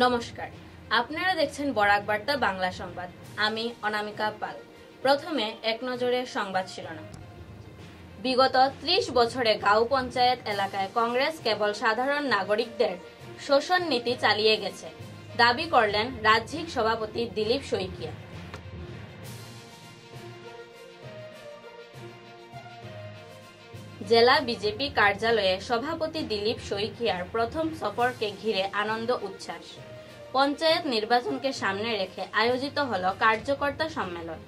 নমস্কার, আপনারা দেখছেন বরাক বার্তা বাংলা সংবাদ। আমি অনামিকা পাল। প্রথমে এক নজরে সংবাদ শিরোনাম। বিগত ৩০ বছরে গাঁও পঞ্চায়েত এলাকায় কংগ্রেস কেবল সাধারণ নাগরিকদের শোষণ নীতি চালিয়ে গেছে, দাবি করলেন রাজ্যিক সভাপতি দিলীপ শইকিয়া। জেলা বিজেপি কার্যালয়ে সভাপতি দিলীপ শইকিয়ার প্রথম সফরকে ঘিরে আনন্দ উচ্ছ্বাস। পঞ্চায়েত নির্বাচনকে সামনে রেখে আয়োজিত হল কার্যকর্তা সম্মেলন।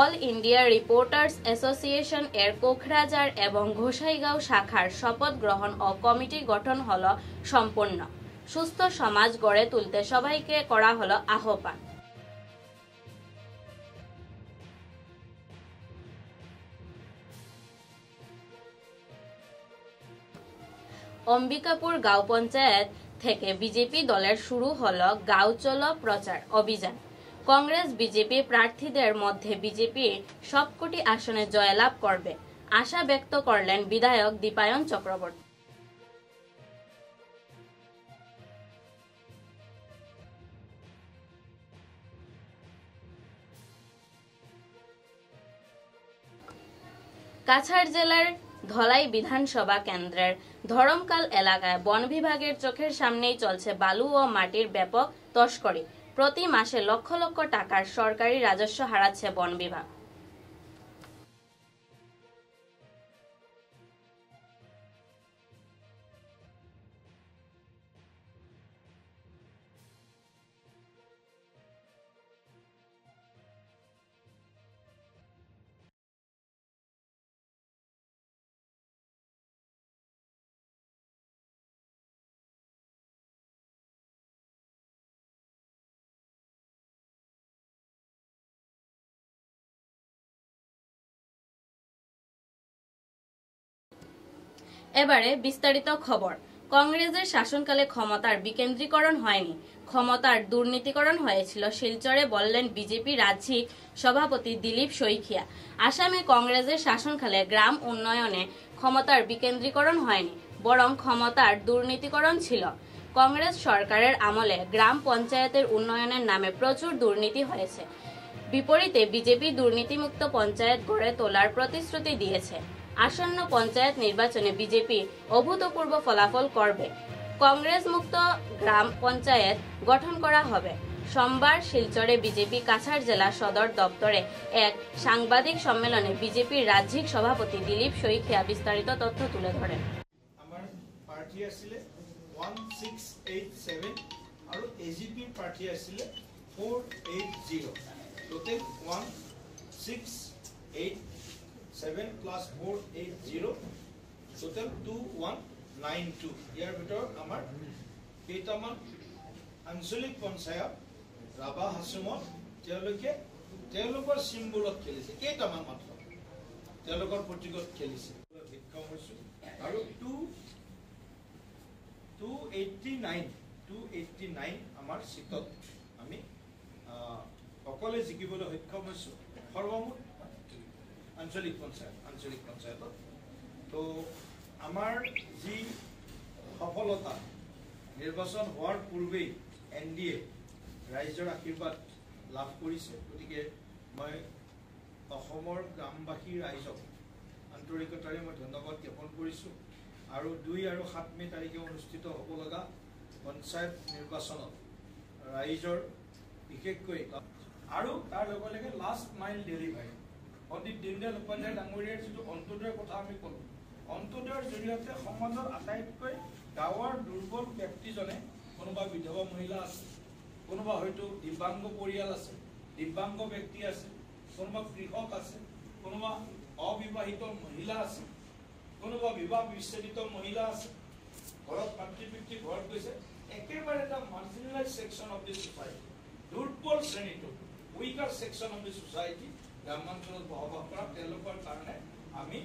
অল ইন্ডিয়া রিপোর্টার্স অ্যাসোসিয়েশন এর কোকরাঝাড় এবং গোসাইগাঁও শাখার শপথ গ্রহণ ও কমিটি গঠন হল সম্পূর্ণ। সুস্থ সমাজ গড়ে তুলতে সবাইকে করা হলো আহ্বান। অম্বিকাপুর গাঁও পঞ্চায়েত থেকে বিজেপি দলের শুরু হলো গাঁও চলো প্রচার অভিযান। কংগ্রেস বিজেপি প্রার্থীদের মধ্যে বিজেপি সবকটি আসনে জয়লাভ করবে আশা ব্যক্ত করলেন বিধায়ক দীপায়ন চক্রবর্তী। কাছাড় জেলার ধলাই বিধানসভা কেন্দ্রের ধরমকাল এলাকায় বন বিভাগের চোখের সামনেই চলছে বালু ও মাটির ব্যাপক তস্করি। প্রতি মাসে লক্ষ লক্ষ টাকার সরকারি রাজস্ব হারাচ্ছে বন বিভাগ। এবারে বিস্তারিত খবর। কংগ্রেসের শাসনকালে ক্ষমতার বিকেন্দ্রীকরণ হয়নি, ক্ষমতার দুর্নীতিকরণ হয়েছিল শিলচরে, বললেন বিজেপি রাজ্যিক সভাপতি দিলীপ শইকিয়া। আসামে কংগ্রেসের শাসনকালে গ্রাম উন্নয়নে ক্ষমতার বিকেন্দ্রীকরণ হয়নি, বরং ক্ষমতার দুর্নীতিকরণ ছিল। কংগ্রেস সরকারের আমলে গ্রাম পঞ্চায়েতের উন্নয়নের নামে প্রচুর দুর্নীতি হয়েছে। বিপরীতে বিজেপি দুর্নীতিমুক্ত পঞ্চায়েত গড়ে তোলার প্রতিশ্রুতি দিয়েছে। আসন্ন পঞ্চায়েত নির্বাচনে বিজেপি অভূতপূর্ব ফলাফল করবে। কংগ্রেস মুক্ত গ্রাম পঞ্চায়েত গঠন করা হবে। সোমবার শিলচরে বিজেপি কাছাড় জেলা সদর দপ্তরে এক সাংবাদিক সম্মেলনে বিজেপির রাজ্যিক সভাপতি দিলীপ শইকিয়া বিস্তারিত তথ্য তুলে ধরেন। আমার প্রার্থী আসলে 1687 আর এজিপি প্রার্থী আসলে 480, টোটাল 1687 প্লাস 480, টোটাল 2192। ইয়াৰ ভিতৰত আমাৰ কেইটামান আঞ্চলিক পঞ্চায়ত ৰাভা হাছুমত তেওঁলোকৰ চিম্বলত খেলিছে, কেইটামান মাত্ৰ তেওঁলোকৰ প্ৰতীকত খেলিছে। সক্ষম হৈছোঁ আৰু 289 আমাৰ চিটত আমি অকলে জিকিবলৈ সক্ষম হৈছোঁ সৰ্বমুঠ আঞ্চলিক পঞ্চায়তত। তো আমাৰ যি সফলতা, নিৰ্বাচন হোৱাৰ পূৰ্বেই NDA ৰাইজৰ আশীৰ্বাদ লাভ কৰিছে, গতিকে মই অসমৰ গ্ৰামবাসী ৰাইজক আন্তৰিকতাৰে মই ধন্যবাদ জ্ঞাপন কৰিছোঁ। আৰু 2 আৰু 7 মে তাৰিখে অনুষ্ঠিত হ'ব লগা পঞ্চায়ত নিৰ্বাচনত ৰাইজৰ বিশেষকৈ আৰু তাৰ লগে লগে last mile delivery Pandit Deendayal Upadhyay ডাঙৰীয়াৰ যিটো অন্তোদয়ৰ কথা আমি ক'লোঁ, অন্তোদয়ৰ জৰিয়তে সমাজৰ আটাইতকৈ গাঁৱৰ দুৰ্বল ব্যক্তিজনে, কোনোবা বিধৱা মহিলা আছে, কোনোবা হয়তো দিব্যাংগ পৰিয়াল আছে, দিব্যাংগ ব্যক্তি আছে, কোনোবা কৃষক আছে, কোনোবা অবিবাহিত মহিলা আছে, কোনোবা বিবাহ বিচ্ছেদিত মহিলা আছে, ঘৰত মাতৃ পিতৃ ঘৰত গৈছে, একেবাৰে এটা marginalize section of the society, দুৰ্বল শ্ৰেণীটো, weaker section of the society গ্ৰামাঞ্চলত বসবাস কৰা তেওঁলোকৰ কাৰণে আমি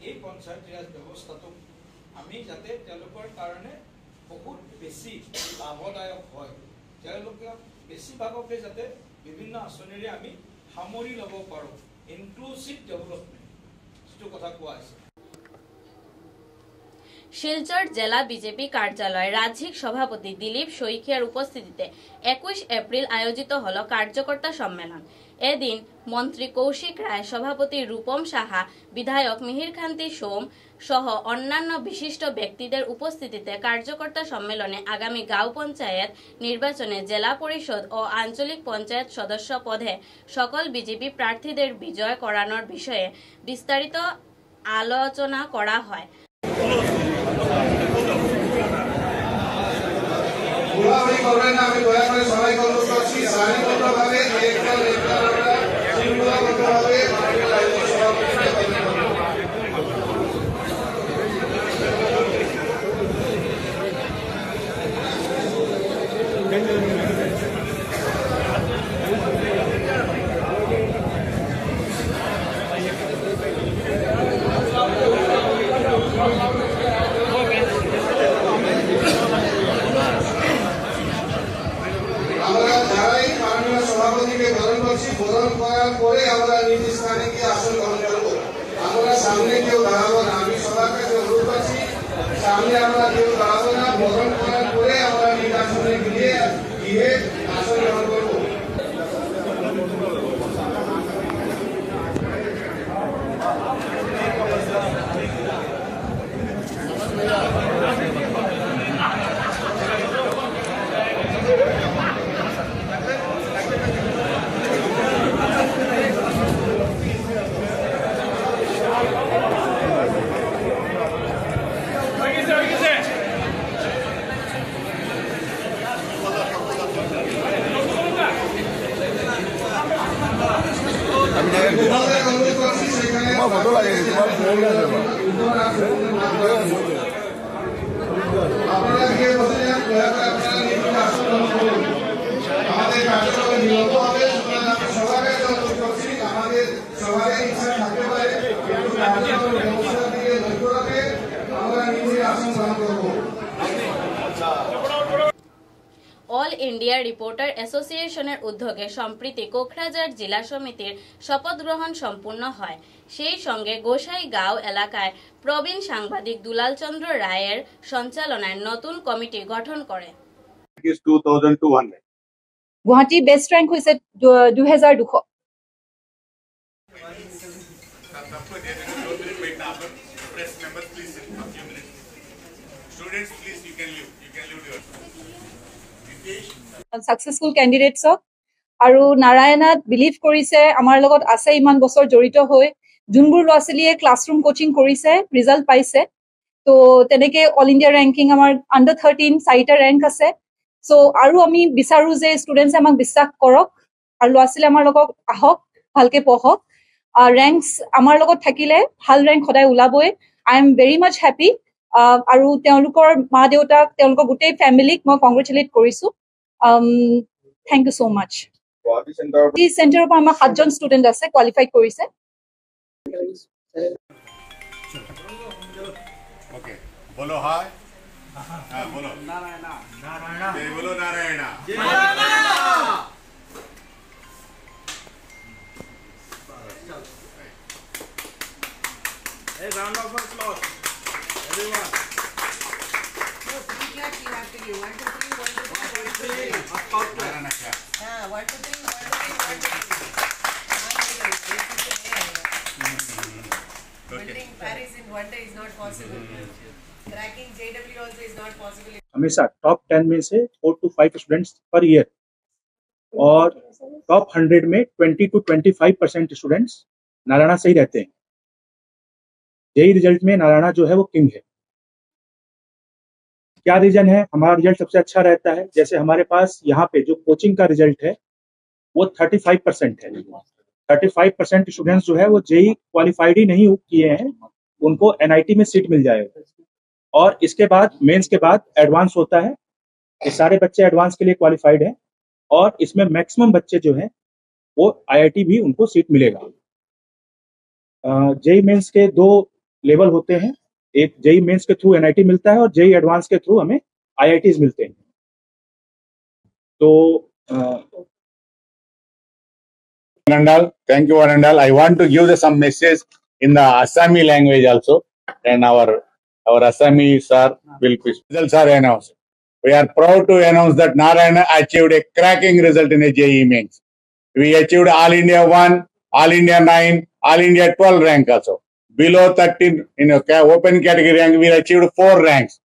এই পঞ্চায়ত ৰাজ ব্যৱস্থাটো আমি যাতে তেওঁলোকৰ কাৰণে বহুত বেছি লাভদায়ক হয়, তেওঁলোকে বেছিভাগকে যাতে বিভিন্ন আঁচনিৰে আমি সামৰি ল'ব পাৰোঁ ইনক্লুচিভ ডেভেলপমেণ্ট যিটো কথা কোৱা হৈছে। শিলচর জেলা বিজেপি কার্যালয় রাজ্যিক সভাপতি দিলীপ শইকিয়ার উপস্থিতিতে 21 এপ্রিল আয়োজিত হল কার্যকর্তা সম্মেলন। এদিন মন্ত্রী কৌশিক রায়, সভাপতি রূপম সাহা, বিধায়ক মিহিরকান্তি সোম সহ অন্যান্য বিশিষ্ট ব্যক্তিদের উপস্থিতিতে কার্যকর্তা সম্মেলনে আগামী গাঁও পঞ্চায়েত নির্বাচনে জেলা পরিষদ ও আঞ্চলিক পঞ্চায়েত সদস্য পদে সকল বিজেপি প্রার্থীদের বিজয় করানোর বিষয়ে বিস্তারিত আলোচনা করা হয়। ঘোরাঘুরি করবেন না, আমি দয়া করে সবাইকে অনুরোধ করছি সারিবদ্ধভাবে শৃঙ্খলাবদ্ধভাবে বরণ করার পরে আমরা নিজ স্থানে গিয়ে আসন গ্রহণ করবো। আমরা সামনে কেউ দাঁড়াবো না, আমি সবার কাছে অনুরোধ করছি সামনে আমরা কেউ দাঁড়াবো না, বরণ করার পরে আমরা নিজ আসনে গিয়ে আসন গ্রহণ করবো। আপনারা গিয়ে বসে যান, দয়া করে আপনারা নিজেকে আসন গ্রহণ করুন। আমাদের কার্যক্রমে বিলম্ব হবে, সুতরাং আমি সবার কাছে অনুরোধ করছি আমাদের সবারই ইচ্ছা থাকতে পারে কিন্তু কার্যক্রমের ব্যবস্থার দিকে লক্ষ্য রাখে আমরা নিজে আসন গ্রহণ করবো। অল ইন্ডিয়া রিপোর্টার অ্যাসোসিয়েশনের উদ্যোগে সম্প্রতি কোকরাঝাড় জেলা সমিতির শপথ গ্রহণ সম্পূর্ণ হয়। সেই সঙ্গে গোসাইগাঁও এলাকায় প্রবীণ সাংবাদিক দুলাল চন্দ্র রায়ের সঞ্চালনায় নতুন কমিটি গঠন করে। গুৱাহাটী বেষ্ট ৰেংক হৈছে 2200। সাকসেসফুল কেণ্ডিডেটছক আৰু নাৰায়ণাত বিলিভ কৰিছে, আমাৰ লগত আছে ইমান বছৰ জড়িত হৈ, যোনবোৰ ল'ৰা ছোৱালীয়ে ক্লাছৰুম কোচিং কৰিছে ৰিজাল্ট পাইছে। তো তেনেকে অল ইণ্ডিয়া ৰেংকিং আমাৰ আণ্ডাৰ 13 4টা ৰেংক আছে। চ' আৰু আমি বিচাৰো যে ষ্টুডেণ্টছে আমাক বিশ্বাস কৰক আৰু ল'ৰা ছোৱালী আমাৰ লগত আহক, ভালকে পঢ়ক। ৰেংকছ আমাৰ লগত থাকিলে ভাল ৰেংক সদায় ওলাবই। I am very much happy. আৰু তেওঁলোকৰ মা দেউতাক, তেওঁলোকৰ গোটেই ফেমিলিক মই কংগ্ৰেচুলেট কৰিছো। থেংক ইউ ছ' মাছ। এই চেণ্টাৰৰ পৰা আমাৰ 7জন ষ্টুডেণ্ট আছে, কোৱালিফাই কৰিছে। बोलो हाय, बोलो नारायणा, नारायणा, जय बोलो नारायणा, जय Narayana. A round of applause, everyone. No, 3 claps you have to give. 1, 2, 3, 1, 2, 3, 1, 2, 3. Narayana क्या? 1, 2, 3, 1, 2, 3, 1, 2, 3. Building Paris in 1 day is not possible. Cracking JW also is not possible. हमेशा टॉप 10 में से 4 to 5 स्टूडेंट्स पर ईयर और टॉप 100 में 20 to 25% स्टूडेंट्स नारायणा से ही रहते हैं। यही रिजल्ट में नारायणा जो है वो किंग है। क्या रीजन है हमारा रिजल्ट सबसे अच्छा रहता है? जैसे हमारे पास यहाँ पे जो कोचिंग का रिजल्ट है वो 35% है। 35% स्टूडेंट्स जो है वो जेई क्वालिफाइड ही नहीं किए हैं, उनको एनआईटी में सीट मिल जाएगा। और इसके बाद मेंस के बाद एडवांस होता है। ये सारे बच्चे एडवांस के लिए क्वालिफाइड हैं और इसमें मैक्सिमम बच्चे जो हैं वो आईआईटी भी उनको सीट मिलेगा। जेई मेंस के 2 लेवल होते हैं, एक जेई मेंस के थ्रू एनआईटी मिलता है और जेई एडवांस के थ्रू हमें आईआईटीज मिलते हैं। तो Anandal, thank you, Anandal. I want to give some message in the Assami language also, and our Assami sir will results are announced. We are proud to announce that Narayana achieved a cracking result in a JEE mains. We achieved All India 1, All India 9, All India 12 rank also. Below 13 in open category rank, we achieved 4 ranks.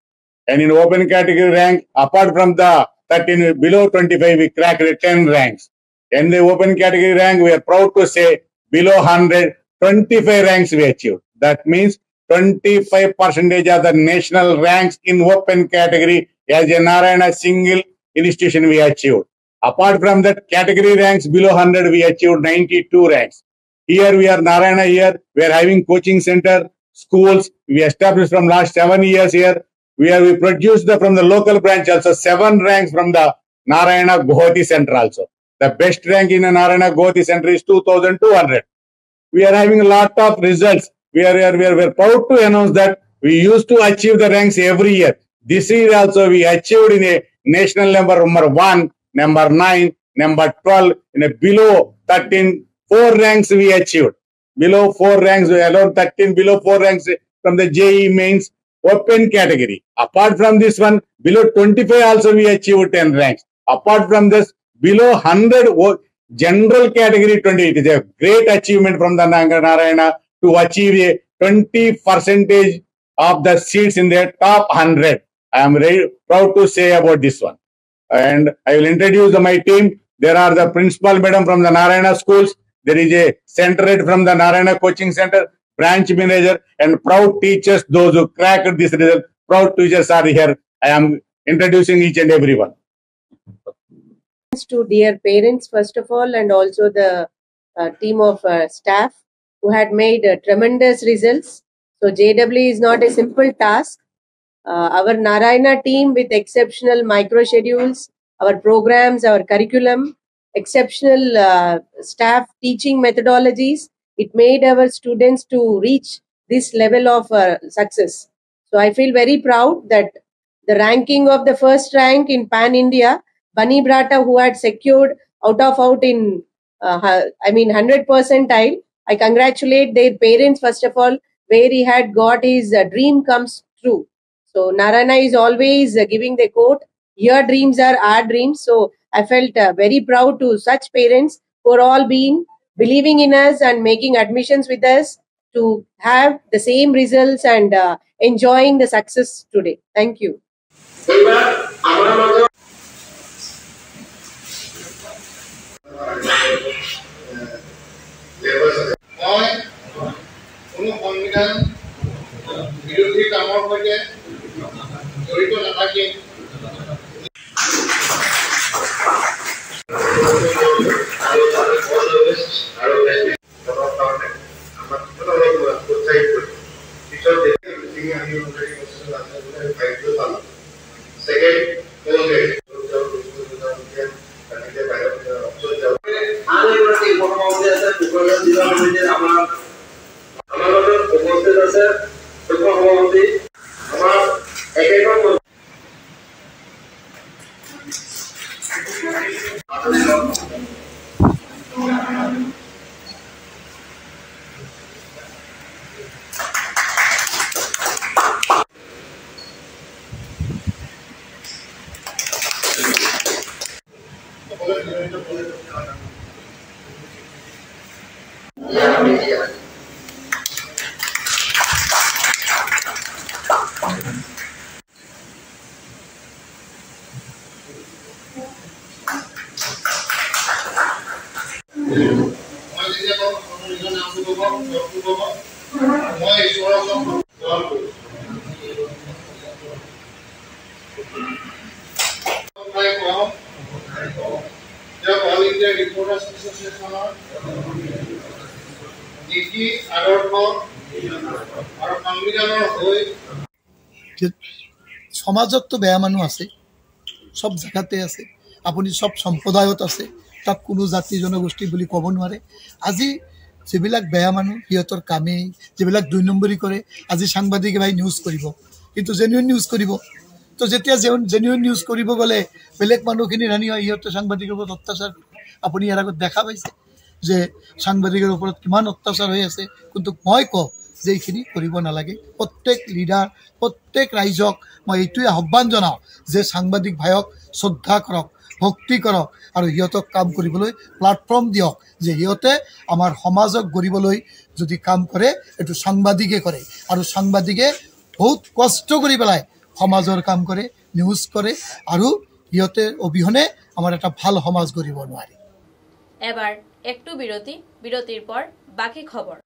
And in open category rank, apart from the 13, below 25, we cracked 10 ranks. In the open category rank, we are proud to say below 100, 25 ranks we achieved. That means 25% of the national ranks in open category as a Narayana single institution we achieved. Apart from that, category ranks below 100, we achieved 92 ranks. Here we are Narayana here. We are having coaching center, schools. We established from last 7 years here. We produced from the local branch also 7 ranks from the Narayana Gohati Center also. The best rank in the Narayana Gohati Center is 2,200. We are having a lot of results. We are proud to announce that we used to achieve the ranks every year. This year also we achieved in a national number 1, number 9, number 12, in a below 13, 4 ranks we achieved. Below 4 ranks, we allowed 13, below 4 ranks from the JEE mains open category. Apart from this one, below 25 also we achieved 10 ranks. Apart from this, below 100 general category 20. It is a great achievement from the Narayana to achieve a 20% of the seats in the top 100. I am very proud to say about this one. And I will introduce my team. There are the principal madam from the Narayana schools. There is a center head from the Narayana coaching center, branch manager, and proud teachers, those who cracked this result. Proud teachers are here. I am introducing each and everyone. To dear parents, first of all, and also the team of staff who had made tremendous results. So JEE is not a simple task. Our Narayana team with exceptional micro schedules, our programs, our curriculum, exceptional staff teaching methodologies, it made our students to reach this level of success. So I feel very proud that the ranking of the first rank in Pan India, Bunny Brata, who had secured out in 100 percentile. I congratulate their parents first of all, where he had got his dream comes true. So Narayana is always giving the quote, your dreams are our dreams. So I felt very proud to such parents who are all believing in us and making admissions with us to have the same results and enjoying the success today. Thank you. কোনো সংবিধান বিৰোধী কামৰ সৈতে জড়িত নাথাকি সমাজত তো বেয়া মানুহ আছে, সব জায়গাতে আছে, আপুনি সব সম্প্ৰদায়ত আছে, তাক কোনো জাতি জনগোষ্ঠী বুলি ক'ব নোৱাৰে। আজি যিবিলাক বেয়া মানুহ সিহঁতৰ কামেই যিবিলাক 2 নম্বৰী কৰে, আজি সাংবাদিকে ভাই নিউজ কৰিব, কিন্তু জেনুইন নিউজ কৰিব। তো যেতিয়া জেনুইন নিউজ কৰিব গ'লে বেলেগ মানুহখিনি ৰানি হয়, সিহঁতে সাংবাদিকৰ ওপৰত অত্যাচাৰ আপুনি ইয়াৰ আগত দেখা পাইছে। যে সাংবাদিকৰ ওপৰত কিমান অত্যাচাৰ হৈ আছে, কিন্তু মই কওঁ যে এইখিনি কৰিব নালাগে। প্ৰত্যেক লিডাৰ, প্ৰত্যেক ৰাইজক মই এইটোৱে আহ্বান জনাওঁ যে সাংবাদিক ভাইক শ্ৰদ্ধা কৰক, ভক্তি কৰক আৰু সিহঁতক কাম কৰিবলৈ প্লেটফৰ্ম দিয়ক, যে সিহঁতে আমাৰ সমাজক গঢ়িবলৈ যদি কাম কৰে এইটো সাংবাদিকে কৰে, আৰু সাংবাদিকে বহুত কষ্ট কৰি পেলাই সমাজৰ কাম কৰে, নিউজ কৰে, আৰু সিহঁতে অবিহনে আমাৰ এটা ভাল সমাজ গঢ়িব নোৱাৰে। এবার একটু বিরতি, বিরতির পর বাকি খবর।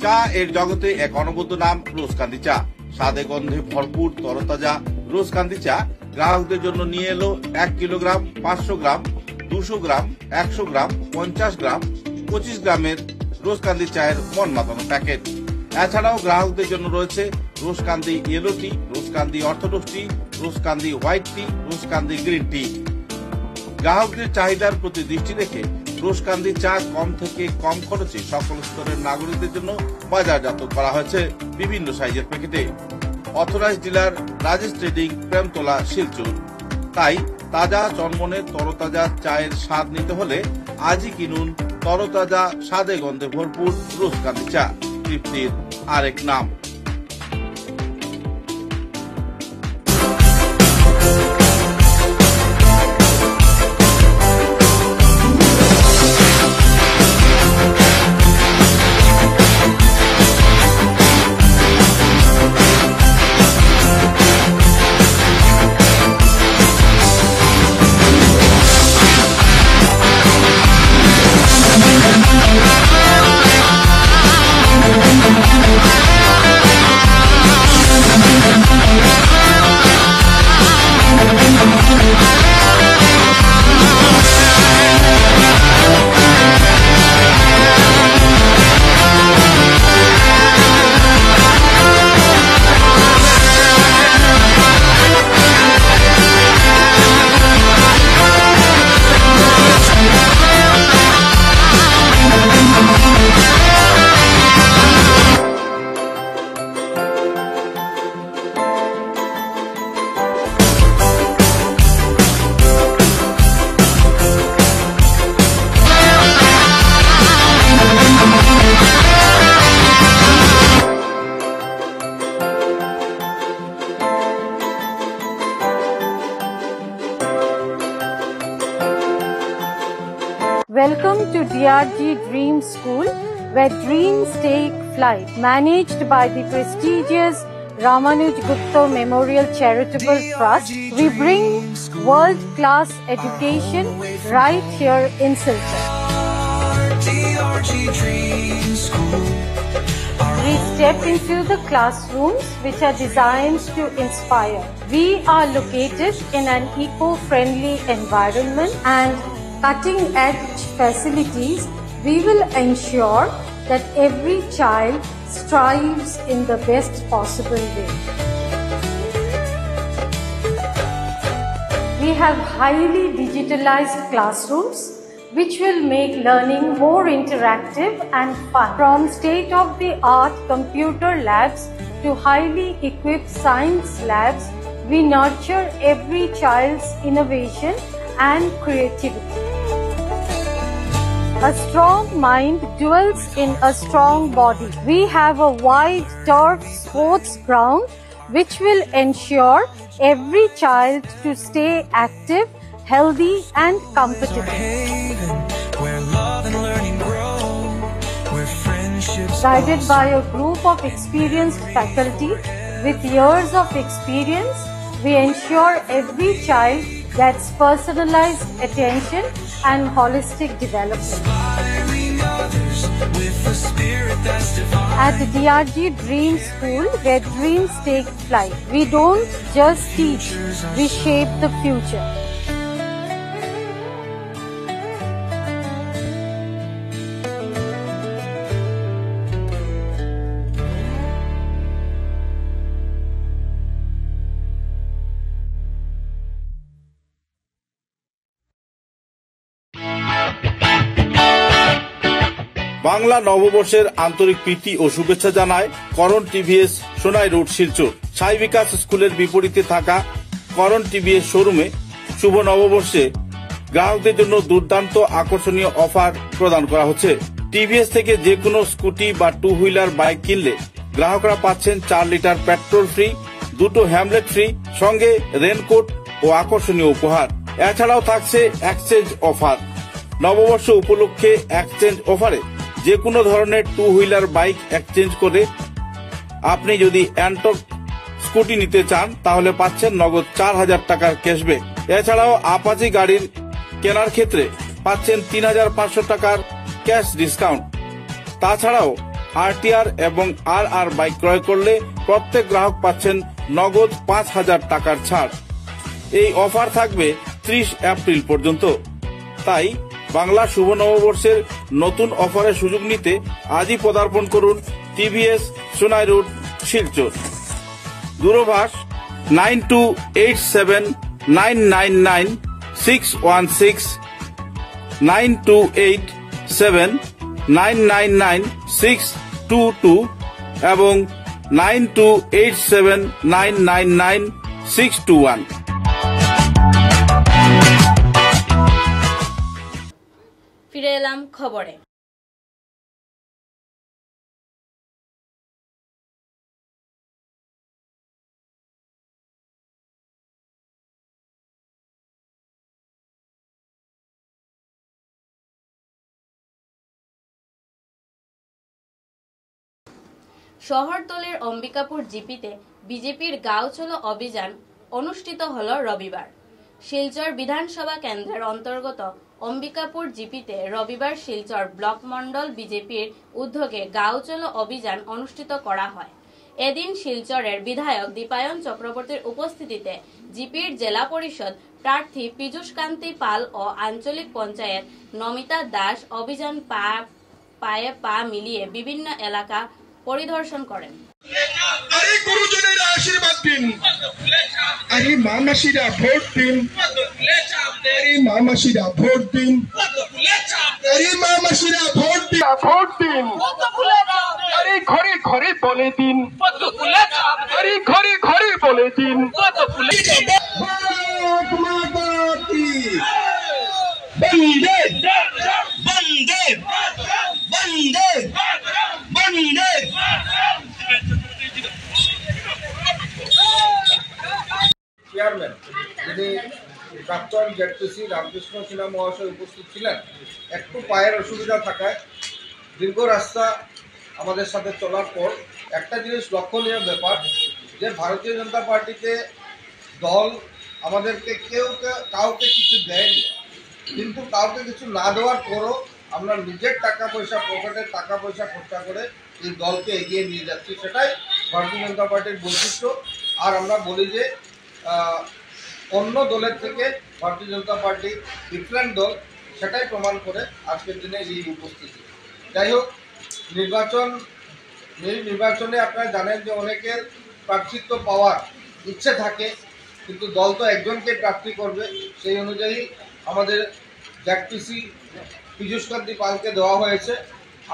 চা এর জগতে এক অনবদ্য নাম রোজকান্দি চা। স্বাদে গন্ধে ভরপুর তরতাজা রোজকান্দি চা গ্রাহকদের জন্য নিয়ে এলো 1 কিলোগ্রাম, 500 গ্রাম, 200 গ্রাম, 100 গ্রাম, 50 গ্রাম, 25 গ্রামের রোজকান্দি চায়ের মন মাতানো প্যাকেট। এছাড়াও গ্রাহকদের জন্য রয়েছে রোজকান্দি ইয়েলো টি, রোজকান্দি অর্থোডক্স টি, রোজকান্দি হোয়াইট টি, রোজকান্দি গ্রিন টি। গ্রাহকদের চাহিদার প্রতি দৃষ্টি রেখে রোজকান্দি চা কম থেকে কম খরচে সকল স্তরের নাগরিকদের জন্য বাজারজাত করা হয়েছে বিভিন্ন সাইজের প্যাকেটে। Authorised dealer Rajesh trading, Premtala, Silchar. তাই তাজা চনমনে তরতাজা চায়ের স্বাদ নিতে হলে আজই কিনুন তরতাজা স্বাদে গন্ধে ভরপুর রোজকান্দি চা, তৃপ্তির আরেক নাম। Welcome to DRG Dream School, where dreams take flight. Managed by the prestigious Ramanuj Gupta Memorial Charitable Trust, we bring world-class education right here in Silchar. We step into the classrooms which are designed to inspire. We are located in an eco-friendly environment and cutting-edge facilities. We will ensure that every child strives in the best possible way. We have highly digitalized classrooms which will make learning more interactive and fun. From state-of-the-art computer labs to highly equipped science labs, we nurture every child's innovation and creativity. A strong mind dwells in a strong body. We have a wide turf sports ground which will ensure every child to stay active, healthy and competitive. Guided by a group of experienced faculty with years of experience, we ensure every child gets personalized attention and holistic development. At the DRG Dream School, where dreams take flight, we don't just teach, we shape the future. Bangla নববর্ষের আন্তরিক প্রীতি ও শুভেচ্ছা জানায় করণ TVS Sonai road Silchar. সাই বিকাশ স্কুলের বিপরীতে থাকা করণ TVS শোরুমে শুভ নববর্ষে গ্রাহকদের জন্য দুর্দান্ত আকর্ষণীয় অফার প্রদান করা হচ্ছে। টিভিএস থেকে যে কোনো স্কুটি বা 2 হুইলার বাইক কিনলে গ্রাহকরা পাচ্ছেন 4 লিটার পেট্রোল ফ্রি, 2টো হ্যামলেট ফ্রি, সঙ্গে রেনকোট ও আকর্ষণীয় উপহার। এছাড়াও থাকছে এক্সচেঞ্জ অফার। নববর্ষ উপলক্ষে এক্সচেঞ্জ অফারে যে কোনো ধরনের 2 হুইলার বাইক এক্সচেঞ্জ করে আপনি যদি অ্যান্টক স্কুটি নিতে চান তাহলে পাচ্ছেন নগদ 4000 টাকার ক্যাশব্যাক। এছাড়াও আপাচি গাড়ির কেনার ক্ষেত্রে পাচ্ছেন 3500 টাকার ক্যাশ ডিসকাউন্ট। তাছাড়াও আরটিআর এবং আরআর বাইক ক্রয় করলে প্রত্যেক গ্রাহক পাচ্ছেন নগদ 5000 টাকার ছাড়। এই অফার থাকবে 30 এপ্রিল পর্যন্ত। তাই বাংলা শুভ নববর্ষের নতুন অফারের সুযোগ নিতে আজই পদার্পণ করুন টিভিএস সোনাই রোড শিলচর। দূরভাষ 9287999616, 9287999622 এবং 9287999621। ফিরে এলাম খবরে। শহরতলির অম্বিকাপুর জিপিতে বিজেপির গাঁও চলো অভিযান অনুষ্ঠিত হল রবিবার। শিলচর বিধানসভা কেন্দ্রের অন্তর্গত অম্বিকাপুর জিপিতে রবিবার শিলচর ব্লক মন্ডল বিজেপির উদ্যোগে গাঁও চলো অভিযান অনুষ্ঠিত করা হয়। এদিন শিলচরের বিধায়ক দীপায়ন চক্রবর্তীর উপস্থিতিতে জিপির জেলা পরিষদ প্রার্থী পীযূষ কান্তি পাল ও আঞ্চলিক পঞ্চায়েত নমিতা দাস অভিযান পায়ে পা মিলিয়ে বিভিন্ন এলাকা পরিদর্শন করেন। আরে গুরুজনেরা আশীর্বাদ দিন, আরে মামাসিরা ভোট দিন, আরে মামাসিরা ভোট দিন, আরে মামাসিরা ভোট দিন, ভোট দিন, আরে ঘরে ঘরে বলে দিন, আরে ঘরে ঘরে বলে দিন, ভারত মাতা কি বন্দে বন্দে বন্দে বন্দে। চেয়ারম্যান যিনি প্রাক্তন জেডপিসি রামকৃষ্ণ সিনহা মহাশয় উপস্থিত ছিলেন। একটু পায়ের অসুবিধা থাকায় দীর্ঘ রাস্তা আমাদের সাথে চলার পর একটা জিনিস লক্ষণীয় ব্যাপার যে ভারতীয় জনতা পার্টিতে দল আমাদেরকে কাউকে কিছু দেয়নি, কিন্তু কাউকে কিছু না দেওয়ার পরও আমরা নিজের টাকা পয়সা পকেটের টাকা পয়সা খরচা করে এই দলকে এগিয়ে নিয়ে যাচ্ছি। সেটাই ভারতীয় জনতা পার্টির বৈশিষ্ট্য। আর আমরা বলি যে অন্য দলের থেকে ভারতীয় জনতা পার্টি ডিফারেন্ট দল, সেটাই প্রমাণ করে আজকের দিনে এই উপস্থিতি। যাই হোক, নির্বাচনে আপনারা জানেন যে অনেকের প্রার্থিত্ব পাওয়ার ইচ্ছে থাকে, কিন্তু দল তো একজনকে প্রার্থী করবে। সেই অনুযায়ী আমাদের জেডপিসি পীযূষ কান্তি পালকে দেওয়া হয়েছে,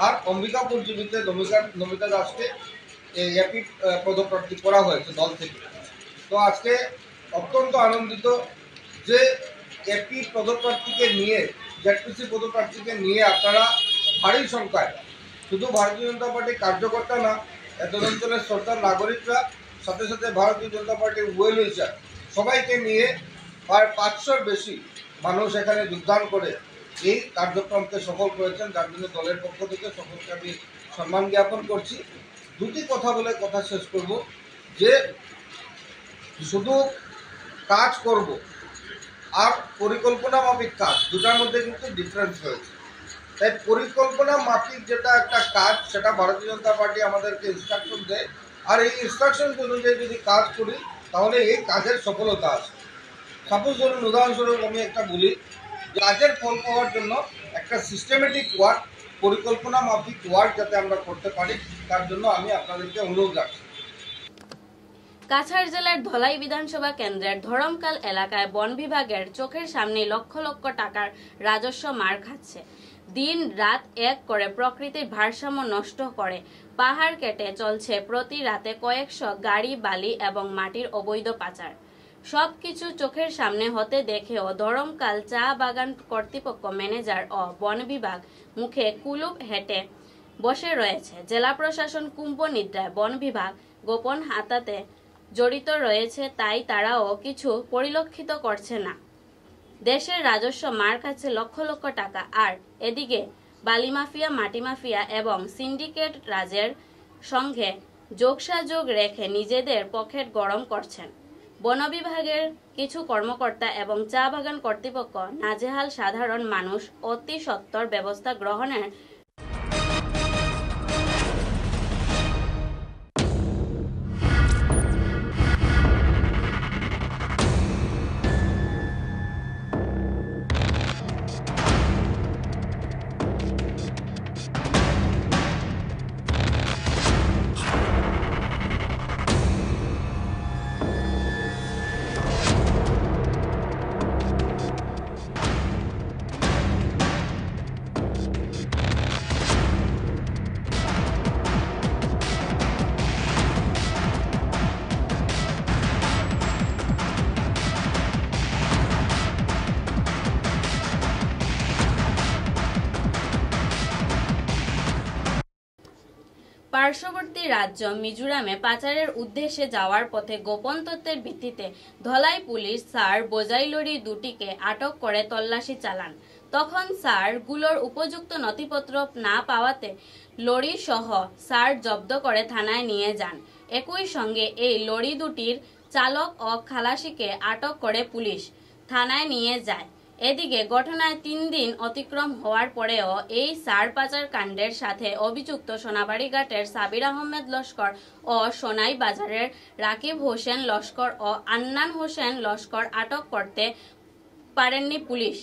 আর অম্বিকাপুর জিপিতে নমিতা দাসকে এপি পদপ্রার্থী করা হয়েছে দল থেকে। তো আজকে অত্যন্ত আনন্দিত যে এপি পদপ্রার্থীকে নিয়ে, জেডপিসি পদপ্রার্থীকে নিয়ে আপনারা ভারী সংখ্যায়, শুধু ভারতীয় জনতা পার্টির কার্যকর্তা না, এত অঞ্চলের সরকার নাগরিকরা, সাথে সাথে ভারতীয় জনতা পার্টির ওয়েল উইশার সবাইকে নিয়ে প্রায় 500-র বেশি মানুষ এখানে যোগদান করে এই কার্যক্রমকে সফল করেছেন, যার জন্য দলের পক্ষ থেকে সকলকে আমি সম্মান জ্ঞাপন করছি। দুটি কথা বলে কথা শেষ করব যে শুধু কাজ করব আর পরিকল্পনা মাফিক কাজ, দুটার মধ্যে কিন্তু ডিফারেন্স রয়েছে। তাই পরিকল্পনা মাফিক যেটা একটা কাজ, সেটা ভারতীয় জনতা পার্টি আমাদেরকে ইনস্ট্রাকশন দেয়, আর এই ইনস্ট্রাকশন অনুযায়ী যদি কাজ করি তাহলে এই কাজের সফলতা আছে। সাপোজ ধরুন, উদাহরণস্বরূপ আমি একটা বলি, কাজের ফল পাওয়ার জন্য একটা সিস্টেমেটিক ওয়ার্ক, পরিকল্পনা মাফিক ওয়ার্ক যাতে আমরা করতে পারি, তার জন্য আমি আপনাদেরকে অনুরোধ রাখছি। কাছাড় জেলার ধলাই বিধানসভা কেন্দ্রের ধরমকাল এলাকায় বন বিভাগের চোখের সামনে লক্ষ লক্ষ টাকার রাজস্ব মার খাচ্ছে। দিন রাত এক করে প্রকৃতির ভারসাম্য নষ্ট করে পাহাড় কেটে চলছে প্রতি রাতে কয়েকশো গাড়ি বালি এবং মাটির অবৈধ পাচার। সবকিছু চোখের সামনে হতে দেখেও ধরমকাল চা বাগান কর্তৃপক্ষ, ম্যানেজার ও বন বিভাগ মুখে কুলুপ হেঁটে বসে রয়েছে। জেলা প্রশাসন কুম্ভ নিদ্রায়, বন বিভাগ গোপন হাতাতে জড়িত রয়েছে, তাই তারাও কিছু পরিলক্ষিত করছে না। দেশের রাজস্ব মার খাচ্ছে লক্ষ লক্ষ টাকা, আর এদিকে বালি মাফিয়া, মাটি মাফিয়া এবং সিন্ডিকেট রাজের সঙ্গে যোগসাযোগ রেখে নিজেদের পকেট গরম করছেন। বন বিভাগের কিছু কর্মকর্তা এবং চা বাগান কর্তৃপক্ষ নাজেহাল সাধারণ মানুষ অতি সত্বর ব্যবস্থা গ্রহণের পার্শ্ববর্তী রাজ্য মিজোরামে পাচারের উদ্দেশ্যে যাওয়ার পথে গোপন তথ্যের ভিত্তিতে ধলাই পুলিশ সার বোঝাই লরি দুটিকে আটক করে তল্লাশি চালান। তখন সারগুলোর উপযুক্ত নথিপত্র না পাওয়াতে লরি সহ সার জব্দ করে থানায় নিয়ে যান। একই সঙ্গে এই লরি দুটির চালক ও খালাসিকে আটক করে পুলিশ থানায় নিয়ে যায়। এদিকে ঘটনায় 3 দিন অতিক্রম হওয়ার পরেও এই সার পাচার কাণ্ডের সাথে অভিযুক্ত সোনাবাড়ি ঘাটের সাবির আহমেদ লস্কর ও সোনাই বাজারের রাকিব হোসেন লস্কর ও আন্নান হোসেন লস্কর আটক করতে পারেননি পুলিশ।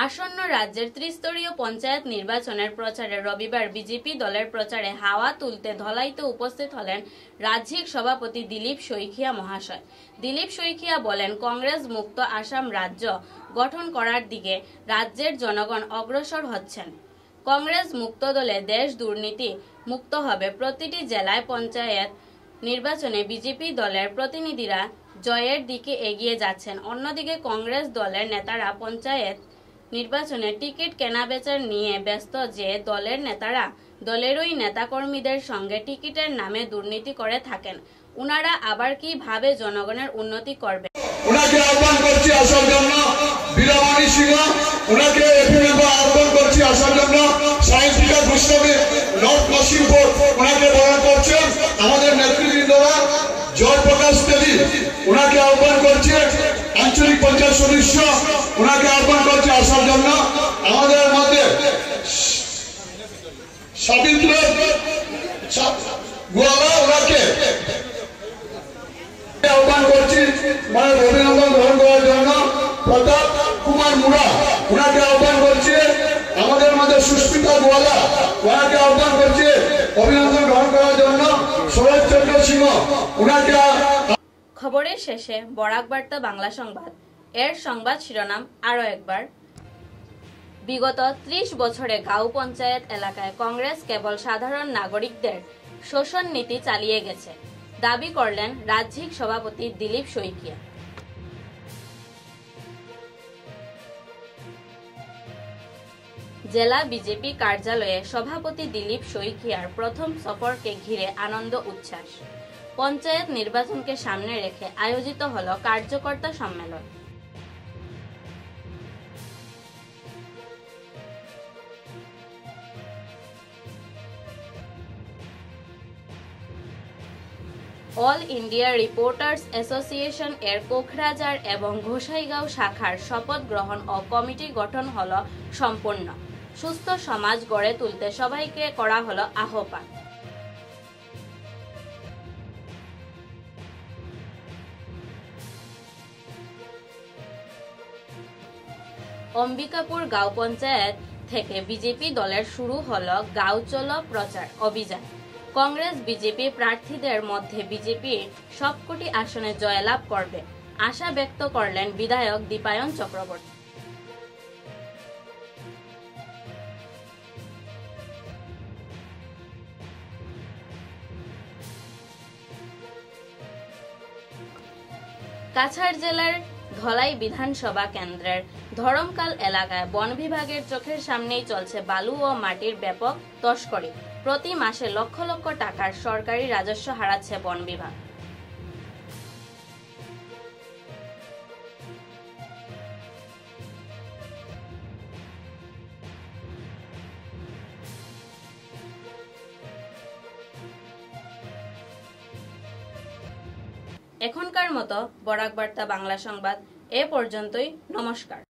আসন্ন রাজ্যের ত্রিস্তরীয় পঞ্চায়েত নির্বাচনের প্রচারে রবিবার বিজেপি দলের প্রচারে হাওয়া তুলতে ধলাইতে উপস্থিত হলেন রাজ্যিক সভাপতি দিলীপ শইখিয়া মহাশয়। দিলীপ শইখিয়া বলেন, কংগ্রেস মুক্ত আসাম রাজ্য গঠন করার দিকে রাজ্যের জনগণ অগ্রসর হচ্ছেন। কংগ্রেস মুক্ত দলে দেশ দুর্নীতি মুক্ত হবে। প্রতিটি জেলায় পঞ্চায়েত নির্বাচনে বিজেপি দলের প্রতিনিধিরা জয়ের দিকে এগিয়ে যাচ্ছেন। অন্যদিকে কংগ্রেস দলের নেতারা পঞ্চায়েত নির্বাচনে টিকিট কেনাবেচার নিয়ে ব্যস্ত, যে দলের নেতারা দলেরই নেতাকর্মীদের সঙ্গে টিকিটের নামে দুর্নীতি করে থাকেন। উনারা আবার কিভাবে জনগণের উন্নতি করবে? উনাকে আহ্বান করছি আসার জন্য বীরমণি সিংহ, উনাকে আহ্বান করছি আসার জন্য সায়েন্সিকা গোস্বামী, নর্থ নসিমপুর, উনাকে বরণ করছেন আমাদের নেতৃবৃন্দরা। জয়প্রকাশ তেলী, উনাকে আহ্বান করছে আঞ্চলিক পঞ্চায়েত সদস্য, উনাকে আহ্বান করছে আসার জন্য। আমাদের মধ্যে সাবিত্র গোয়ালা, ওনাকে আহ্বান করছি মানে অভিনন্দন গ্রহণ করার জন্য। প্রতাপ কুমার মুড়া, ওনাকে আহ্বান করছে। আমাদের মধ্যে সুস্মিতা গোয়ালা, ওনাকে আহ্বান করছে অভিনন্দন গ্রহণ করার জন্য। শরৎ চন্দ্র সিংহ, ওনাকে। খবরের শেষে বরাক বার্তা বাংলা সংবাদ এর সংবাদ শিরোনাম আরো একবার। বিগত 30 বছরে গাঁও পঞ্চায়েত এলাকায় কংগ্রেস কেবল সাধারণ নাগরিকদের শোষণ নীতি চালিয়ে গেছে, দাবি করলেন রাজ্যিক সভাপতি দিলীপ শইকিয়া। জেলা বিজেপি কার্যালয়ে সভাপতি দিলীপ শইকিয়ার প্রথম সফরকে ঘিরে আনন্দ উচ্ছ্বাস। পঞ্চায়েত নির্বাচনকে সামনে রেখে আয়োজিত হলো কার্যকর্তা সম্মেলন। অল ইন্ডিয়া রিপোর্টার্স অ্যাসোসিয়েশন এর কোকরাঝাড় এবং গোসাইগাঁও শাখার শপথ গ্রহণ ও কমিটি গঠন হলো সম্পূর্ণ। সুস্থ সমাজ গড়ে তুলতে সবাইকে করা হলো আহ্বান। অম্বিকাপুর গাঁও পঞ্চায়েত থেকে বিজেপি দলের শুরু হলো গাঁও চলো প্রচার অভিযান। কংগ্রেস বিজেপি প্রার্থীদের মধ্যে বিজেপি সবকটি আসনে জয়লাভ করবে আশা ব্যক্ত করলেন বিধায়ক দীপায়ন চক্রবর্তী। কাছাড় জেলার ধলাই বিধানসভা কেন্দ্রের ধরমকাল এলাকায় বন বিভাগের চোখের সামনেই চলছে বালু ও মাটির ব্যাপক তস্করি। প্রতি মাসে লক্ষ লক্ষ টাকার সরকারি রাজস্ব হারাচ্ছে বন বিভাগ। এখনকার মতো বরাক বার্তা বাংলা সংবাদ এ পর্যন্তই। নমস্কার।